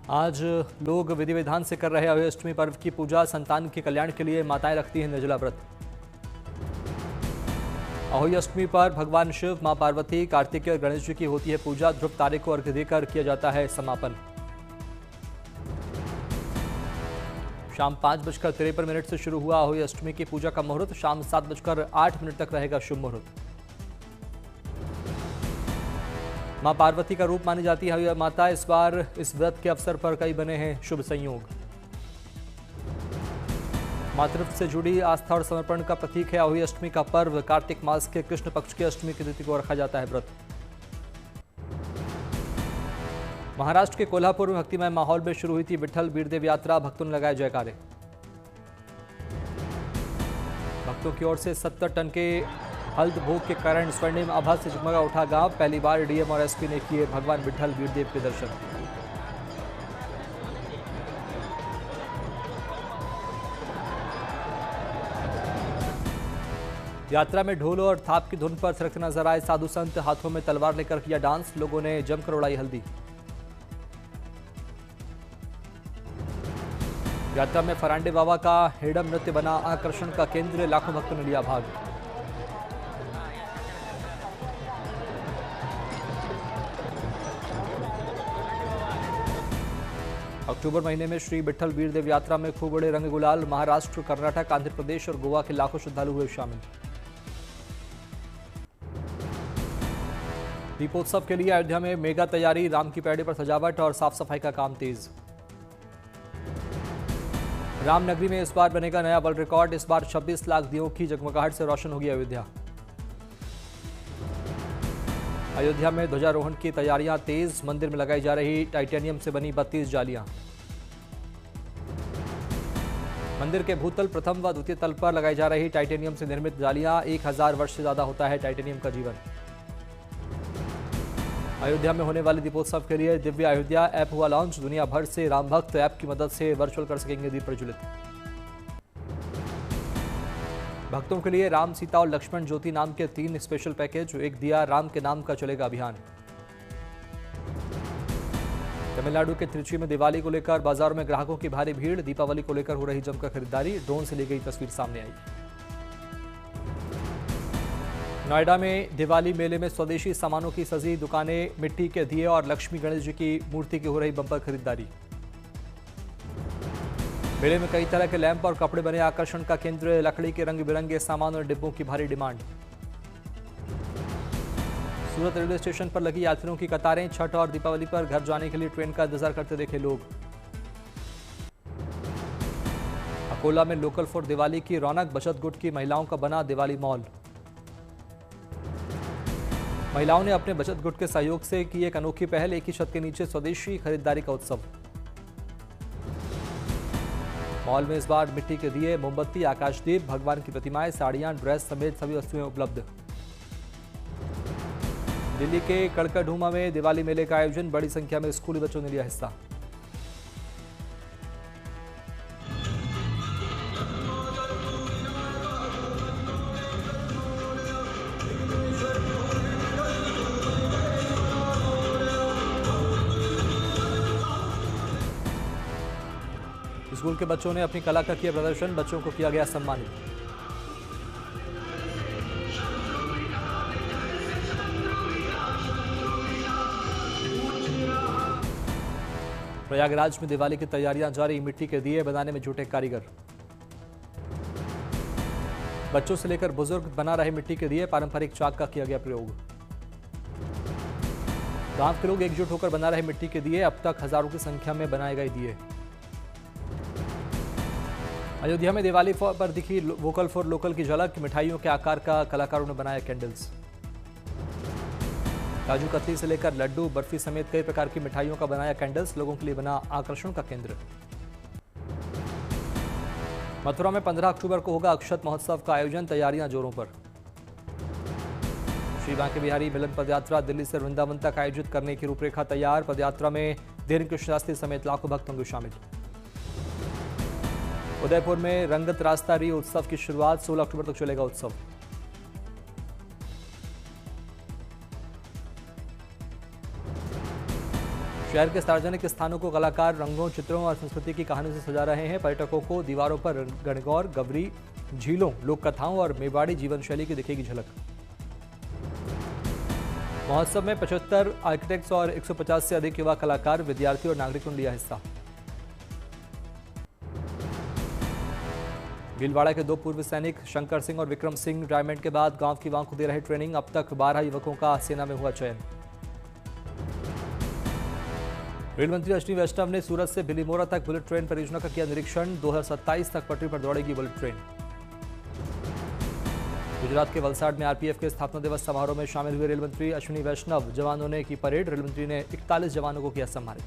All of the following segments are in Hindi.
आज लोग विधि विधान से कर रहे अभय अष्टमी पर्व की पूजा। संतान के कल्याण के लिए माताएं रखती हैं निर्जला व्रत। अहोई अष्टमी पर भगवान शिव, मां पार्वती, कार्तिकेय और गणेश जी की होती है पूजा। ध्रुव तारे को अर्घ्य देकर किया जाता है समापन। शाम 5:53 से शुरू हुआ अहोई अष्टमी की पूजा का मुहूर्त। शाम 7:08 तक रहेगा शुभ मुहूर्त। मां पार्वती का रूप मानी जाती है माता। इस बार इस व्रत के अवसर पर कई बने हैं शुभ संयोग। मातृत्व से जुड़ी आस्था और समर्पण का प्रतीक है अहोई अष्टमी का पर्व। कार्तिक मास के कृष्ण पक्ष की अष्टमी की तिथि को रखा जाता है व्रत। महाराष्ट्र के कोल्हापुर में भक्तिमय माहौल में शुरू हुई थी विठ्ठल वीरदेव यात्रा। भक्तों ने लगाए जयकारे। भक्तों की ओर से 70 टन के हल्द भोग के कारण स्वर्णिम आभा से जगमगा उठा गांव। पहली बार डीएम और एसपी ने किए भगवान विठ्ठल वीरदेव के दर्शन। यात्रा में ढोलों और थाप की धुन पर थिरकते नजर आए साधु संत। हाथों में तलवार लेकर किया डांस। लोगों ने जमकर उड़ाई हल्दी। यात्रा में फरांडे बाबा का हेडम नृत्य बना आकर्षण का केंद्र। लाखों भक्तों ने लिया भाग। अक्टूबर महीने में श्री विठ्ठल वीरदेव यात्रा में खूब बड़े रंग गुलाल। महाराष्ट्र, कर्नाटक, आंध्र प्रदेश और गोवा के लाखों श्रद्धालु हुए शामिल। दीपोत्सव के लिए अयोध्या में मेगा तैयारी। राम की पैड़ी पर सजावट और साफ सफाई का काम तेज। रामनगरी में इस बार बनेगा नया वर्ल्ड रिकॉर्ड। इस बार 26 लाख दियों की जगमगाहट से रोशन होगी अयोध्या। अयोध्या में ध्वजारोहण की तैयारियां तेज। मंदिर में लगाई जा रही टाइटेनियम से बनी 32 जालियां। मंदिर के भूतल, प्रथम व द्वितीय तल पर लगाई जा रही टाइटेनियम से निर्मित जालियां। 1000 वर्ष से ज्यादा होता है टाइटेनियम का जीवन। अयोध्या में होने वाले दीपोत्सव के लिए दिव्य अयोध्या ऐप हुआ लॉन्च। दुनिया भर से राम भक्त ऐप की मदद से वर्चुअल कर सकेंगे दीप प्रज्वलित। भक्तों के लिए राम, सीता और लक्ष्मण ज्योति नाम के 3 स्पेशल पैकेज। एक दिया राम के नाम का चलेगा अभियान। तमिलनाडु के त्रिची में दिवाली को लेकर बाजारों में ग्राहकों की भारी भीड़। दीपावली को लेकर हो रही जमकर खरीदारी। ड्रोन से ली गई तस्वीर सामने आई। नोएडा में दिवाली मेले में स्वदेशी सामानों की सजी दुकानें। मिट्टी के दिए और लक्ष्मी गणेश जी की मूर्ति की हो रही बंपर खरीदारी। मेले में कई तरह के लैंप और कपड़े बने आकर्षण का केंद्र। लकड़ी के रंग बिरंगे सामान और डिब्बों की भारी डिमांड। सूरत रेलवे स्टेशन पर लगी यात्रियों की कतारें। छठ और दीपावली पर घर जाने के लिए ट्रेन का इंतजार करते देखे लोग। अकोला में लोकल फॉर दिवाली की रौनक। बचत गुट की महिलाओं का बना दिवाली मॉल। महिलाओं ने अपने बचत गुट के सहयोग से की एक अनोखी पहल। एक ही छत के नीचे स्वदेशी खरीदारी का उत्सव। मॉल में इस बार मिट्टी के दिए, मोमबत्ती, आकाशदीप, भगवान की प्रतिमाएं, साड़ियां, ड्रेस समेत सभी वस्तुएं उपलब्ध। दिल्ली के कड़कड़ढूमा में दिवाली मेले का आयोजन। बड़ी संख्या में स्कूली बच्चों ने लिया हिस्सा। स्कूल के बच्चों ने अपनी कला का किया प्रदर्शन। बच्चों को किया गया सम्मानित। प्रयागराज में दिवाली की तैयारियां जारी। मिट्टी के दिए बनाने में जुटे कारीगर। बच्चों से लेकर बुजुर्ग बना रहे मिट्टी के दिए। पारंपरिक चाक का किया गया प्रयोग। गांव के लोग एकजुट होकर बना रहे मिट्टी के दिए। अब तक हजारों की संख्या में बनाए गए दिए। अयोध्या में दिवाली पर दिखी वोकल फॉर लोकल की झलक। मिठाइयों के आकार का कलाकारों ने बनाया कैंडल्स। काजू कतली से लेकर लड्डू, बर्फी समेत कई प्रकार की मिठाइयों का बनाया कैंडल्स। लोगों के लिए बना आकर्षण का केंद्र। मथुरा में 15 अक्टूबर को होगा अक्षत महोत्सव का आयोजन। तैयारियां जोरों पर। श्री बांके बिहारी मिलन पदयात्रा दिल्ली से वृंदावन तक आयोजित करने की रूपरेखा तैयार। पदयात्रा में धीरेन्द्र कृष्ण शास्त्री समेत लाखों भक्त होंगे शामिल। उदयपुर में रंगत रास्ता री उत्सव की शुरुआत। 16 अक्टूबर तक चलेगा उत्सव। शहर के सार्वजनिक स्थानों को कलाकार रंगों, चित्रों और संस्कृति की कहानी से सजा रहे हैं। पर्यटकों को दीवारों पर गणगौर, गवरी, झीलों, लोक कथाओं और मेवाड़ी जीवन शैली की दिखेगी झलक। महोत्सव में 75 आर्किटेक्ट्स और 150 से अधिक युवा कलाकार, विद्यार्थी और नागरिकों ने लिया हिस्सा। भीलवाड़ा के 2 पूर्व सैनिक शंकर सिंह और विक्रम सिंह रिटायरमेंट के बाद गांव की वांग को दे रहे ट्रेनिंग। अब तक 12 युवकों का सेना में हुआ चयन। रेल मंत्री अश्विनी वैष्णव ने सूरत से बिलीमोरा तक बुलेट ट्रेन परियोजना का किया निरीक्षण। 2027 तक पटरी पर दौड़ेगी बुलेट ट्रेन। गुजरात के वलसाड में आरपीएफ के स्थापना दिवस समारोह में शामिल हुए रेल मंत्री अश्विनी वैष्णव। जवानों ने की परेड। रेल मंत्री ने 41 जवानों को किया सम्मानित।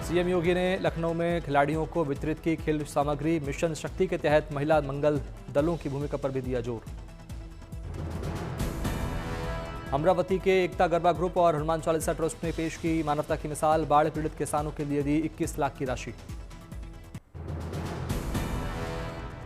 सीएम योगी ने लखनऊ में खिलाड़ियों को वितरित की खेल सामग्री। मिशन शक्ति के तहत महिला मंगल दलों की भूमिका पर भी दिया जोर। अमरावती के एकता गरबा ग्रुप और हनुमान चालीसा ट्रस्ट ने पेश की मानवता की मिसाल। बाढ़ पीड़ित किसानों के लिए दी 21 लाख की राशि।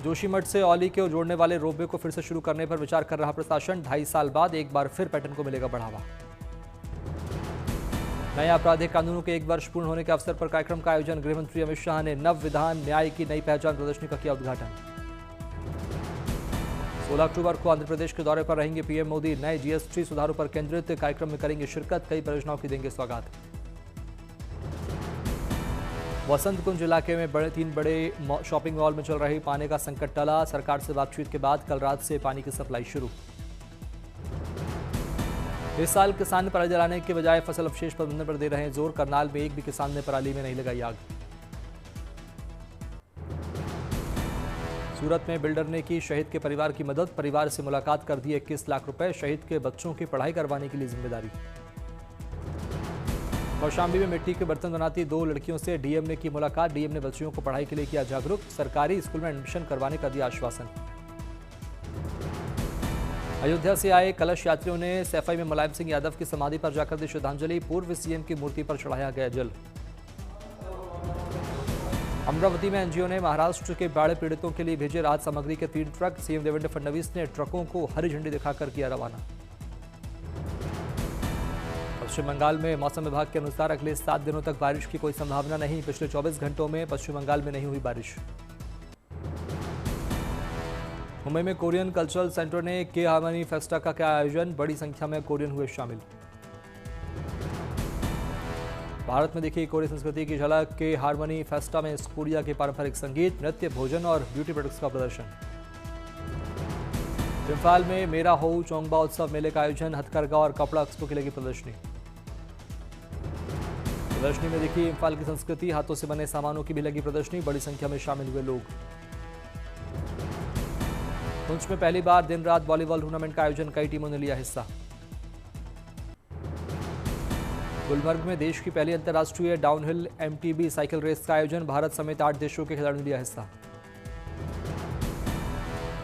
जोशीमठ से औली को जोड़ने वाले रोपवे को फिर से शुरू करने पर विचार कर रहा प्रशासन। 2.5 साल बाद एक बार फिर पैटर्न को मिलेगा बढ़ावा। नए आपराधिक कानूनों के 1 वर्ष पूर्ण होने के अवसर पर कार्यक्रम का आयोजन। गृहमंत्री अमित शाह ने नव विधान न्याय की नई पहचान प्रदर्शनी का किया उद्घाटन। 16 अक्टूबर को आंध्र प्रदेश के दौरे पर रहेंगे पीएम मोदी। नए जीएसटी सुधारों पर केंद्रित कार्यक्रम में करेंगे शिरकत। कई परियोजनाओं की देंगे सौगात। वसंत कुंज इलाके में 3 बड़े शॉपिंग मॉल में चल रही पानी का संकट टला। सरकार से बातचीत के बाद कल रात से पानी की सप्लाई शुरू। इस साल किसान पराली जलाने के बजाय फसल अवशेष प्रबंधन पर दे रहे हैं जोर। करनाल में एक भी किसान ने पराली में नहीं लगाई आग। सूरत में बिल्डर ने की शहीद के परिवार की मदद। परिवार से मुलाकात कर दिए 21 लाख रुपए। शहीद के बच्चों की पढ़ाई करवाने के लिए जिम्मेदारी। कौशाम्बी में मिट्टी के बर्तन बनाती 2 लड़कियों से डीएम ने की मुलाकात। डीएम ने बच्चियों को पढ़ाई के लिए किया जागरूक। सरकारी स्कूल में एडमिशन करवाने का दिया आश्वासन। अयोध्या से आए कलश यात्रियों ने सैफई में मुलायम सिंह यादव की समाधि पर जाकर दी श्रद्धांजलि। पूर्व सीएम की मूर्ति पर चढ़ाया गया जल। अमरावती में एनजीओ ने महाराष्ट्र के बाढ़ पीड़ितों के लिए भेजे राहत सामग्री के 3 ट्रक। सीएम देवेंद्र फडणवीस ने ट्रकों को हरी झंडी दिखाकर किया रवाना। पश्चिम बंगाल में मौसम विभाग के अनुसार अगले 7 दिनों तक बारिश की कोई संभावना नहीं। पिछले 24 घंटों में पश्चिम बंगाल में नहीं हुई बारिश। मुंबई में कोरियन कल्चरल सेंटर ने के हार्मनी फेस्टा का किया आयोजन। बड़ी संख्या में कोरियन हुए शामिल। भारत में दिखी कोरियन संस्कृति की झलक। के हार्मनी फेस्टा में कोरिया के पारंपरिक संगीत, नृत्य, भोजन और ब्यूटी प्रोडक्ट्स का प्रदर्शन। इम्फाल में मेरा हो चोंगबा उत्सव मेले का आयोजन। हथकरघा और कपड़ा एक्सपो की लगी प्रदर्शनी। प्रदर्शनी में दिखी इम्फाल की संस्कृति। हाथों से बने सामानों की भी लगी प्रदर्शनी। बड़ी संख्या में शामिल हुए लोग। पुंछ में पहली बार दिन रात वॉलीबॉल टूर्नामेंट का आयोजन। कई टीमों ने लिया हिस्सा। गुलमर्ग में देश की पहली अंतर्राष्ट्रीय डाउनहिल एमटीबी साइकिल रेस का आयोजन। भारत समेत 8 देशों के खिलाड़ियों ने लिया हिस्सा।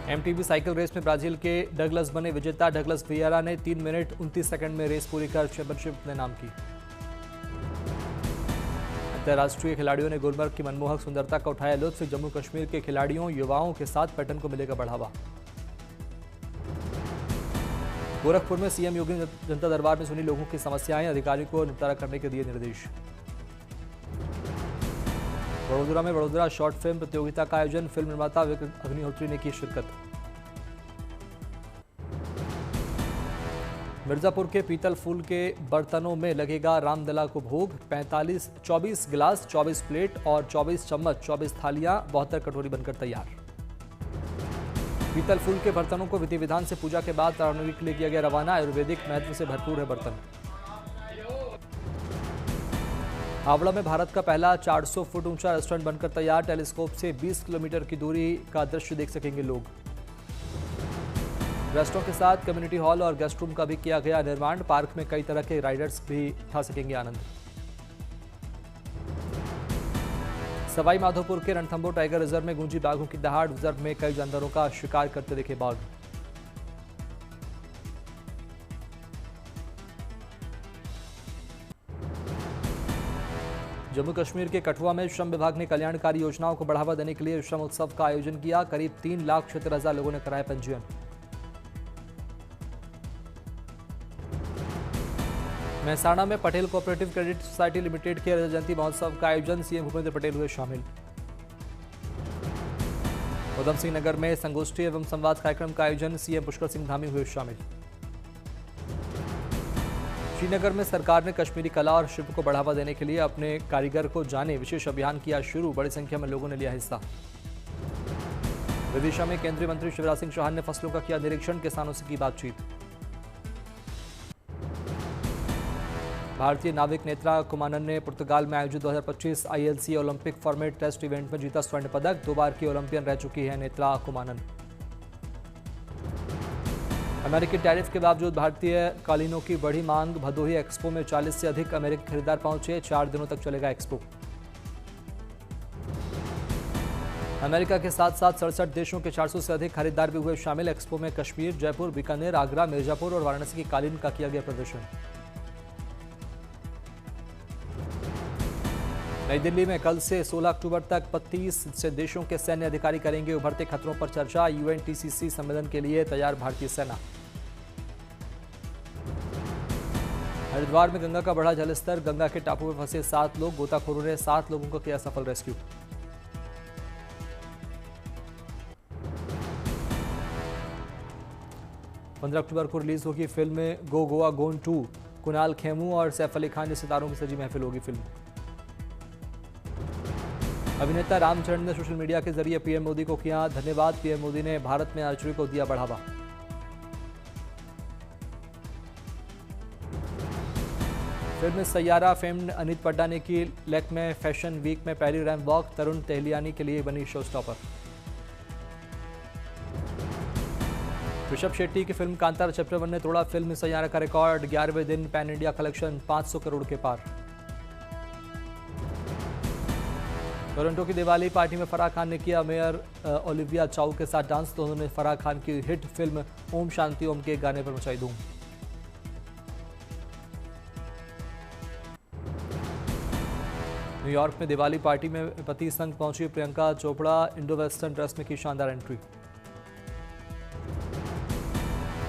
एमटीबी साइकिल रेस में ब्राजील के डगलस बने विजेता। डगलस वियरा ने 3 मिनट 29 सेकंड में रेस पूरी कर चैंपियनशिप अपने नाम की। अंतर्राष्ट्रीय खिलाड़ियों ने गुलमर्ग की मनमोहक सुंदरता का उठाया लुत्फ। जम्मू कश्मीर के खिलाड़ियों, युवाओं के साथ पर्यटन को मिलेगा बढ़ावा। गोरखपुर में सीएम योगी ने जनता दरबार में सुनी लोगों की समस्याएं। अधिकारियों को निपटारा करने के दिए निर्देश। वडोदरा में वडोदरा शॉर्ट फिल्म प्रतियोगिता का आयोजन। फिल्म निर्माता अग्निहोत्री ने की शिरकत। मिर्जापुर के पीतल फूल के बर्तनों में लगेगा रामलला को भोग। 24 गिलास, 24 प्लेट और 24 चम्मच, 24 थालियां, 72 कटोरी बनकर तैयार। पीतल फूल के बर्तनों को विधि विधान से पूजा के बाद तरावनी के लिए किया गया रवाना। आयुर्वेदिक महत्व से भरपूर है बर्तन। हावड़ा में भारत का पहला 400 फुट ऊंचा रेस्टोरेंट बनकर तैयार। टेलीस्कोप से 20 किलोमीटर की दूरी का दृश्य देख सकेंगे लोग। रेस्टोरेंट के साथ कम्युनिटी हॉल और गेस्ट रूम का भी किया गया निर्माण। पार्क में कई तरह के राइडर्स भी उठा सकेंगे आनंद। सवाई माधोपुर के रणथंभौर टाइगर रिजर्व में गूंजी बाघों की दहाड़। रिजर्व में कई जानवरों का शिकार करते दिखे बाघ। जम्मू कश्मीर के कठुआ में श्रम विभाग ने कल्याणकारी योजनाओं को बढ़ावा देने के लिए श्रम उत्सव का आयोजन किया। करीब 3,76,000 लोगों ने कराया पंजीयन। मेहसाणा में Patel cooperative credit society limited के रजत जयंती महोत्सव का आयोजन सीएम भूपेंद्र पटेल हुए शामिल। उधम सिंह नगर में संगोष्ठी एवं संवाद कार्यक्रम का आयोजन सीएम पुष्कर सिंह धामी हुए शामिल। श्रीनगर में सरकार ने कश्मीरी कला और शिल्प को बढ़ावा देने के लिए अपने कारीगर को जाने विशेष अभियान किया शुरू। बड़ी संख्या में लोगों ने लिया हिस्सा। विदिशा में केंद्रीय मंत्री शिवराज सिंह चौहान ने फसलों का किया निरीक्षण, किसानों से की बातचीत। भारतीय नाविक नेत्रा कुमानन ने पुर्तगाल में आयोजित 2025 ILC Olympic format test event में जीता स्वर्ण पदक। 2 बार की ओलंपियन रह चुकी है नेत्रा कुमानन। अमेरिकी टैरिफ के बावजूद भारतीय कालीनों की बढ़ी मांग। भदोही एक्सपो में 40 से अधिक अमेरिकी खरीदार पहुंचे। 4 दिनों तक चलेगा एक्सपो। अमेरिका के साथ साथ 67 देशों के 400 से अधिक खरीदार भी हुए शामिल। एक्सपो में कश्मीर, जयपुर, बीकानेर, आगरा, मिर्जापुर और वाराणसी की कालीन का किया गया प्रदर्शन। नई दिल्ली में कल से 16 अक्टूबर तक 32 से देशों के सैन्य अधिकारी करेंगे उभरते खतरों पर चर्चा। यूएनटीसीसी सम्मेलन के लिए तैयार भारतीय सेना। हरिद्वार में गंगा का बढ़ा जलस्तर। गंगा के टापू में फंसे 7 लोग। गोताखोरों ने 7 लोगों को किया सफल रेस्क्यू। पंद्रह अक्टूबर को रिलीज होगी फिल्म गो गोवा गोन 2। कुणाल खेमू और सैफ अली खान जैसे सितारों की सजी महफिल होगी फिल्म। अभिनेता रामचरण ने सोशल मीडिया के जरिए पीएम मोदी को किया धन्यवाद। पीएम मोदी ने भारत में आर्चरी को दिया बढ़ावा। फिल्म सैयारा फेम अनीत पड्डाने की लैक्मे फैशन वीक में पहली रैंप वॉक। तरुण तेहलियानी के लिए बनी शो स्टॉपर। ऋषभ शेट्टी की फिल्म कांतारा चैप्टर 1 ने तोड़ा फिल्म सैयारा का रिकॉर्ड। 11वें दिन पैन इंडिया कलेक्शन 500 करोड़ के पार। टोरंटो की दिवाली पार्टी में फराह खान ने किया मेयर ओलिविया चाउ के साथ डांस। दोनों ने फराह खान की हिट फिल्म ओम शांति ओम के गाने पर मचाई धूम। न्यूयॉर्क में दिवाली पार्टी में पति संग पहुंची Priyanka Chopra. Indo western dress में की शानदार एंट्री।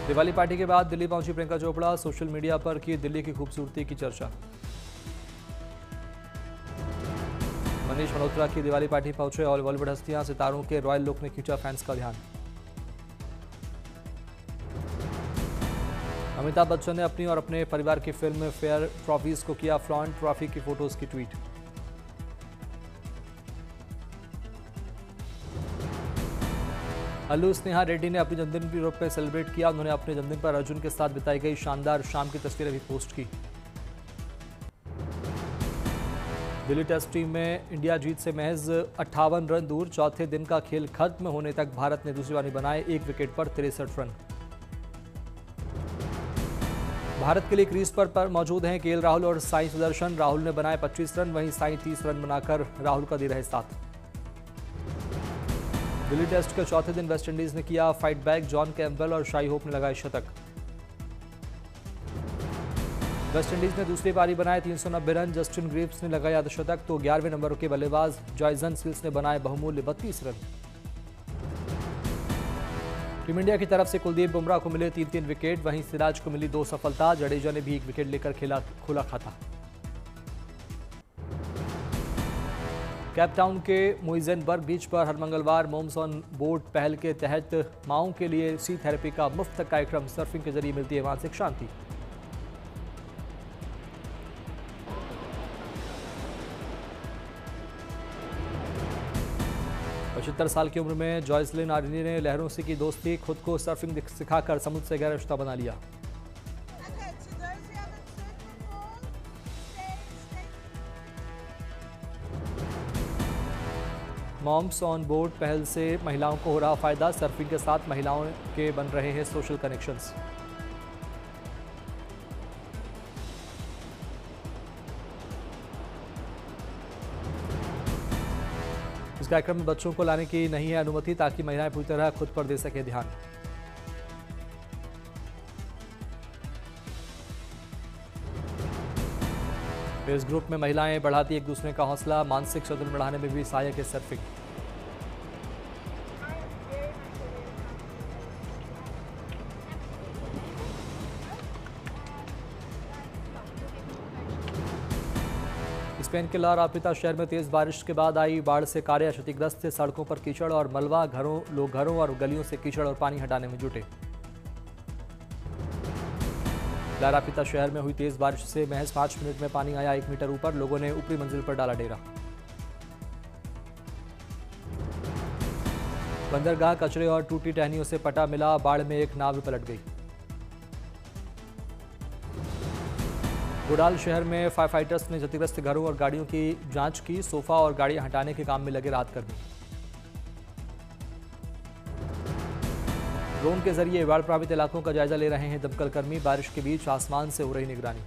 दिवाली पार्टी के बाद दिल्ली पहुंची प्रियंका चोपड़ा। सोशल मीडिया पर की दिल्ली की खूबसूरती की चर्चा। मनीष मल्होत्रा की दिवाली पार्टी पहुंचे और बॉलीवुड हस्तियां। सितारों के रॉयल लुक ने खींचा फैंस का ध्यान। अमिताभ बच्चन ने अपनी और अपने परिवार की फिल्म फेयर ट्रॉफीज को किया फ्लॉन्ट। ट्रॉफी की फोटोज की ट्वीट। अल्लू स्नेहा रेड्डी ने अपने जन्मदिन भी यूरोप में सेलिब्रेट किया। उन्होंने अपने जन्मदिन पर अर्जुन के साथ बिताई गई शानदार शाम की तस्वीरें भी पोस्ट की। दिल्ली टेस्ट टीम में इंडिया जीत से महज 58 रन दूर। चौथे दिन का खेल खत्म होने तक भारत ने दूसरी पारी बनाए 1 विकेट पर 63 रन। भारत के लिए क्रीज पर मौजूद हैं केएल राहुल और साई सुदर्शन। राहुल ने बनाए 25 रन, वहीं साई 30 रन बनाकर राहुल का दे रहे साथ। दिल्ली टेस्ट के चौथे दिन वेस्टइंडीज ने किया फाइट बैक। जॉन कैम्पबेल और शाई होप ने लगाए शतक। वेस्टइंडीज ने दूसरी पारी बनाए 390 रन। जस्टिन ग्रीव्स ने लगाया अर्धशतक तो 11वें नंबर के बल्लेबाज जॉयसन सिल्स ने बनाए बहुमूल्य 32 रन। टीम इंडिया की तरफ से कुलदीप बुमराह को मिले 3-3 विकेट, वहीं सिराज को मिली 2 सफलता। जडेजा ने भी 1 विकेट लेकर खोला खाता। कैपटाउन के मुइजेनबर्ग बीच पर हर मंगलवार मोम्स ऑन बोर्ड पहल के तहत माओं के लिए सी थेरेपी का मुफ्त कार्यक्रम। सर्फिंग के जरिए मिलती है मानसिक शांति। पचहत्तर साल की उम्र में जॉयसलिन आर्नी ने लहरों से की दोस्ती। खुद को सर्फिंग सिखाकर समुद्र से गहरा रिश्ता बना लिया। मॉम्स ऑन बोर्ड पहल से महिलाओं को हो रहा फायदा। सर्फिंग के साथ महिलाओं के बन रहे हैं सोशल कनेक्शंस। इस कार्यक्रम में बच्चों को लाने की नहीं है अनुमति, ताकि महिलाएं पूरी तरह खुद पर दे सके ध्यान। इस ग्रुप में महिलाएं बढ़ाती एक दूसरे का हौसला। मानसिक संतुलन बढ़ाने में भी सहायक है सर्फिंग। स्पेन के ला रापिता शहर में तेज बारिश के बाद आई बाढ़ से कार्य क्षतिग्रस्त थे। सड़कों पर कीचड़ और मलबा, लोग घरों और गलियों से कीचड़ और पानी हटाने में जुटे। ला रापिता शहर में हुई तेज बारिश से महज 5 मिनट में पानी आया 1 मीटर ऊपर। लोगों ने ऊपरी मंजिल पर डाला डेरा। बंदरगाह कचरे और टूटी टहनियों से पटा मिला। बाढ़ में एक नाव पलट गई। बुडाल शहर में फायर फाइटर्स ने क्षतिग्रस्त घरों और गाड़ियों की जांच की। सोफा और गाड़ियां हटाने के काम में लगे राहतकर्मी। ड्रोन के जरिए बाढ़ प्रभावित इलाकों का जायजा ले रहे हैं दमकल कर्मी। बारिश के बीच आसमान से हो रही निगरानी।